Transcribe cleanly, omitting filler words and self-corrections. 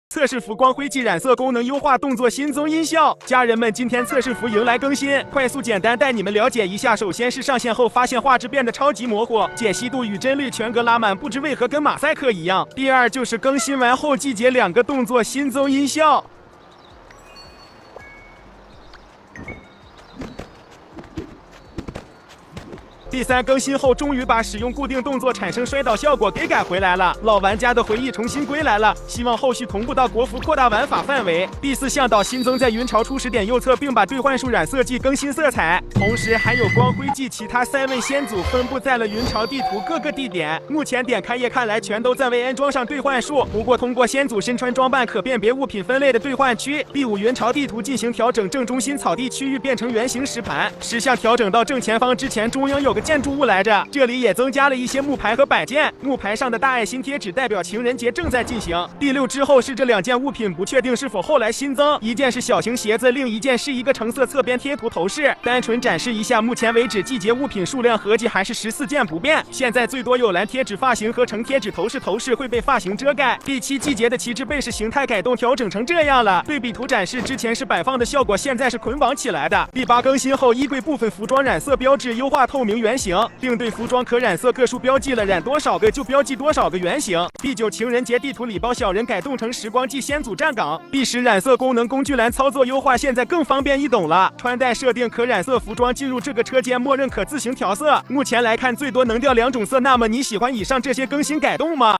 测试服光辉季染色功能优化动作新增音效，家人们，今天测试服迎来更新，快速简单带你们了解一下。首先是上线后发现画质变得超级模糊，解析度与帧率全格拉满，不知为何跟马赛克一样。第二就是更新完后季节2个动作新增音效。第3，更新后终于把使用固定动作产生摔倒效果给改回来了，老玩家的回忆重新归来了，希望后续同步到国服，扩大玩法范围。第4，向导新增在云潮初始点右侧，并把兑换术染色剂更新色彩，同时还有光辉季其他3位先祖分布在了云潮地图各个地点。目前点开页看来全都在为安装上兑换术，不过通过先祖身穿装扮可辨别物品分类的兑换区，第5云潮地图进行调整，正中心草地区域变成圆形石盘，石像调整到正前方之前中央有个建筑物来着，这里也增加了一些木牌和摆件，木牌上的大爱心贴纸代表情人节正在进行。第6之后是这2件物品，不确定是否后来新增，一件是小型鞋子，另一件是一个橙色侧边贴图头饰。单纯展示一下，目前为止季节物品数量合计还是14件不变，现在最多有蓝贴纸发型和橙贴纸头饰，头饰会被发型遮盖。第7季节的旗帜背饰形态改动调整成这样了，对比图展示之前是摆放的效果，现在是捆绑起来的。第8更新后衣柜部分服装染色标志优化透明圆形，并对服装可染色个数标记了，染多少个就标记多少个圆形。第9情人节地图礼包小人改动成时光季先祖站岗。第10染色功能工具栏操作优化，现在更方便易懂了。穿戴设定可染色服装进入这个车间，默认可自行调色。目前来看最多能调2种色，那么你喜欢以上这些更新改动吗？